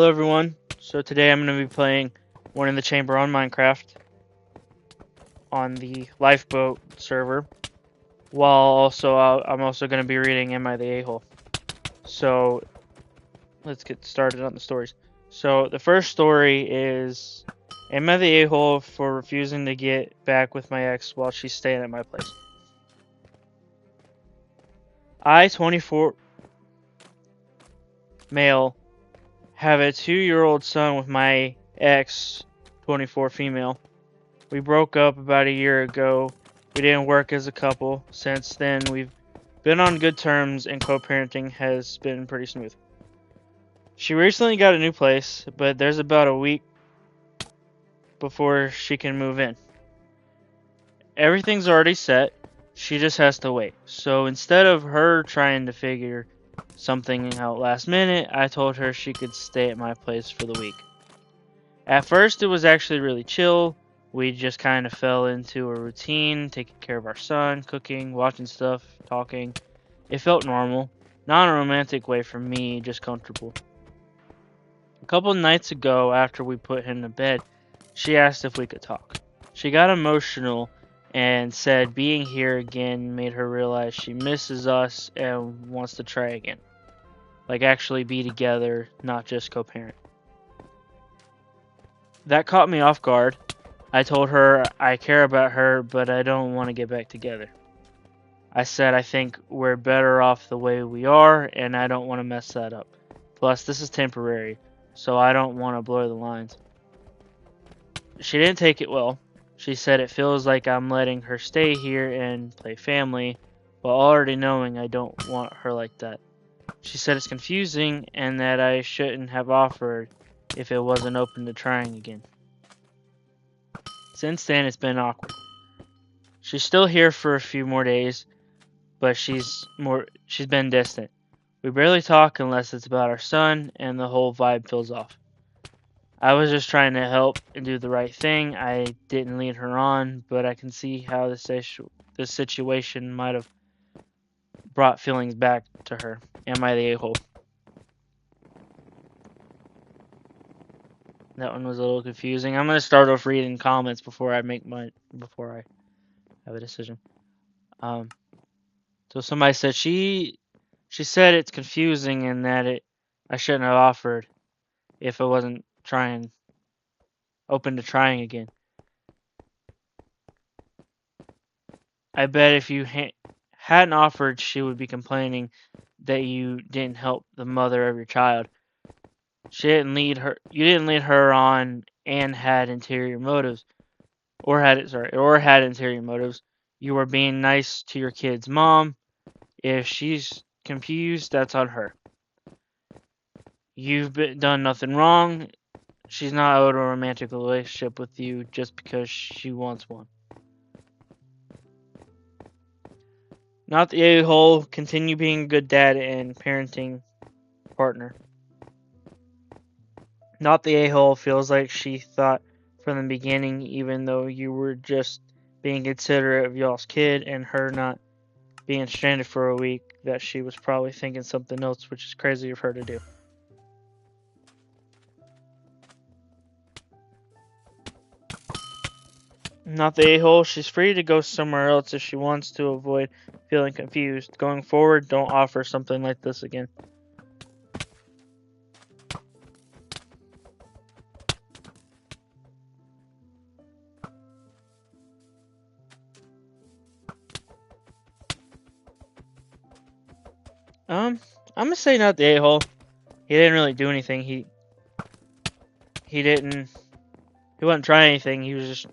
Hello everyone. So today I'm going to be playing One in the Chamber on Minecraft on the Lifeboat server. While also I'm also going to be reading Am I the A-hole? So let's get started on the stories. So the first story is Am I the A-hole for refusing to get back with my ex while she's staying at my place? I, 24 male, have a 2-year-old son with my ex, 24 female. We broke up about a year ago. We didn't work as a couple. Since then, we've been on good terms and co-parenting has been pretty smooth. She recently got a new place, but there's about a week before she can move in. Everything's already set. She just has to wait. So instead of her trying to figure something out last minute, I told her she could stay at my place for the week. At first, it was actually really chill. We just kind of fell into a routine, taking care of our son, cooking, watching stuff, talking. It felt normal. Not in a romantic way for me, just comfortable. A couple nights ago, after we put him to bed, she asked if we could talk. She got emotional and said being here again made her realize she misses us and wants to try again. Like actually be together, not just co-parent. That caught me off guard. I told her I care about her, but I don't want to get back together. I said I think we're better off the way we are, and I don't want to mess that up. Plus, this is temporary, so I don't want to blur the lines. She didn't take it well. She said it feels like I'm letting her stay here and play family, while already knowing I don't want her like that. She said it's confusing and that I shouldn't have offered if it wasn't open to trying again. Since then, it's been awkward. She's still here for a few more days, but she's been distant. We barely talk unless it's about our son, and the whole vibe feels off. I was just trying to help and do the right thing. I didn't lead her on, but I can see how this situation might have brought feelings back to her. Am I the a-hole? That one was a little confusing. I'm gonna start off reading comments before I have a decision. So somebody said she said it's confusing and that I shouldn't have offered if I wasn't open to trying again. I bet if you hadn't offered, she would be complaining that you didn't help the mother of your child. You didn't lead her on and had interior motives, or had interior motives. You were being nice to your kid's mom. If she's confused, that's on her. Done nothing wrong. She's not owed a romantic relationship with you just because she wants one. Not the a-hole. Continue being a good dad and parenting partner. Not the a-hole. Feels like she thought from the beginning, even though you were just being considerate of y'all's kid and her not being stranded for a week, that she was probably thinking something else, which is crazy of her to do. Not the a-hole. She's free to go somewhere else if she wants to avoid feeling confused. Going forward, don't offer something like this again. I'm gonna say not the a-hole. He didn't really do anything. He wasn't trying anything. He was just,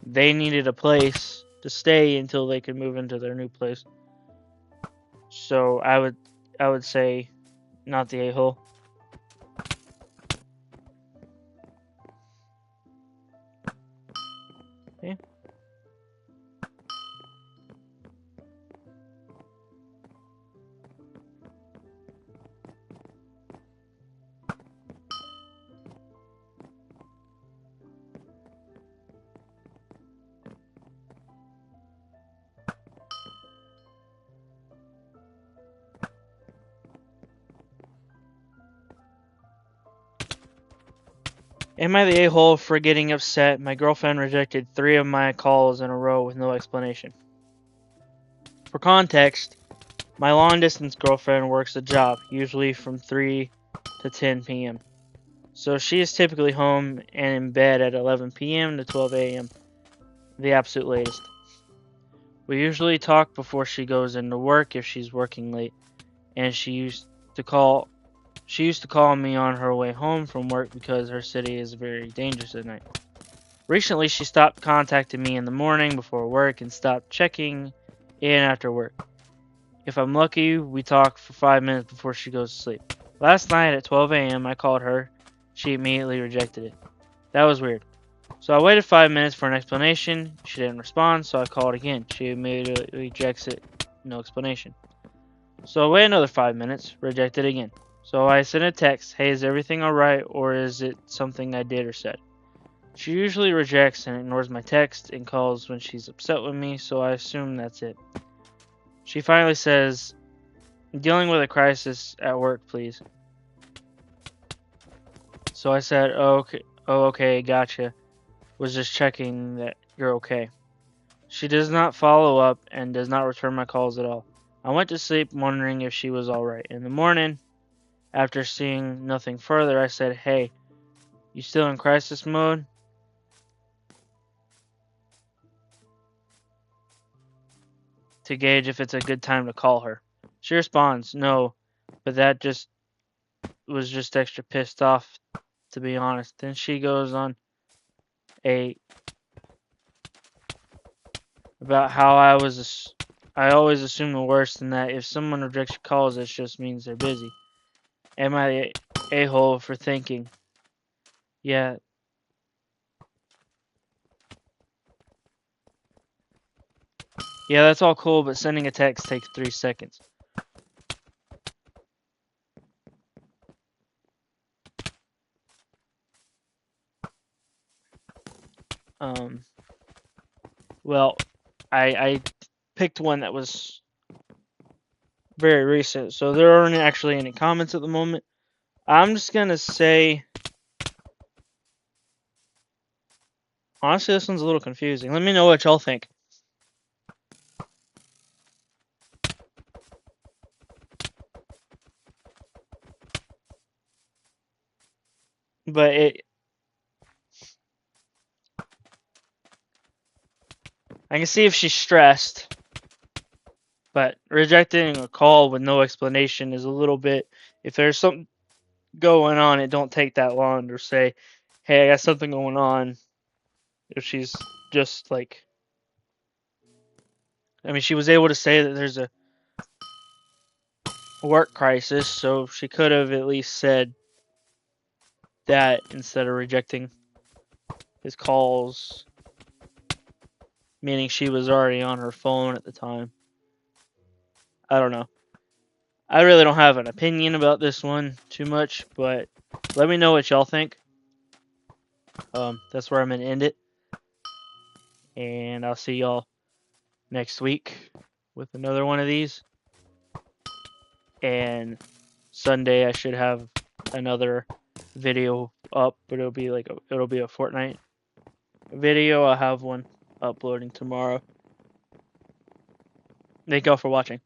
they needed a place to stay until they could move into their new place. So I would say not the a-hole. Okay. Am I the a-hole for getting upset? My girlfriend rejected 3 of my calls in a row with no explanation. For context, my long-distance girlfriend works a job, usually from 3 to 10 p.m. So she is typically home and in bed at 11 p.m. to 12 a.m., the absolute latest. We usually talk before she goes into work if she's working late, and she used to call me on her way home from work because her city is very dangerous at night. Recently, she stopped contacting me in the morning before work and stopped checking in after work. If I'm lucky, we talk for 5 minutes before she goes to sleep. Last night at 12 a.m., I called her. She immediately rejected it. That was weird. So I waited 5 minutes for an explanation. She didn't respond, so I called again. She immediately rejects it. No explanation. So I waited another 5 minutes. Rejected again. So I sent a text. Hey, is everything alright, or is it something I did or said? She usually rejects and ignores my text and calls when she's upset with me, so I assume that's it. She finally says, dealing with a crisis at work, please. So I said, okay, gotcha. Was just checking that you're okay. She does not follow up and does not return my calls at all. I went to sleep wondering if she was alright. In the morning, after seeing nothing further, I said, hey, you still in crisis mode? To gauge if it's a good time to call her. She responds, no, but that just was just extra pissed off, to be honest. Then she goes on a about how I always assume the worst, and that if someone rejects your calls, it just means they're busy. Am I the a-hole for thinking, yeah, that's all cool, but sending a text takes 3 seconds. Um, well, I picked one that was very recent, so there aren't actually any comments at the moment. I'm just gonna say, honestly, this one's a little confusing. Let me know what y'all think. But I can see if she's stressed, but rejecting a call with no explanation is a little bit. If there's something going on, it don't take that long to say, "Hey, I got something going on." If she's just like, I mean, she was able to say that there's a work crisis, so she could have at least said that instead of rejecting his calls, meaning she was already on her phone at the time. I don't know. I really don't have an opinion about this one too much, but let me know what y'all think. That's where I'm gonna end it, and I'll see y'all next week with another one of these. And Sunday I should have another video up, but it'll be a Fortnite video. I'll have one uploading tomorrow. Thank y'all for watching.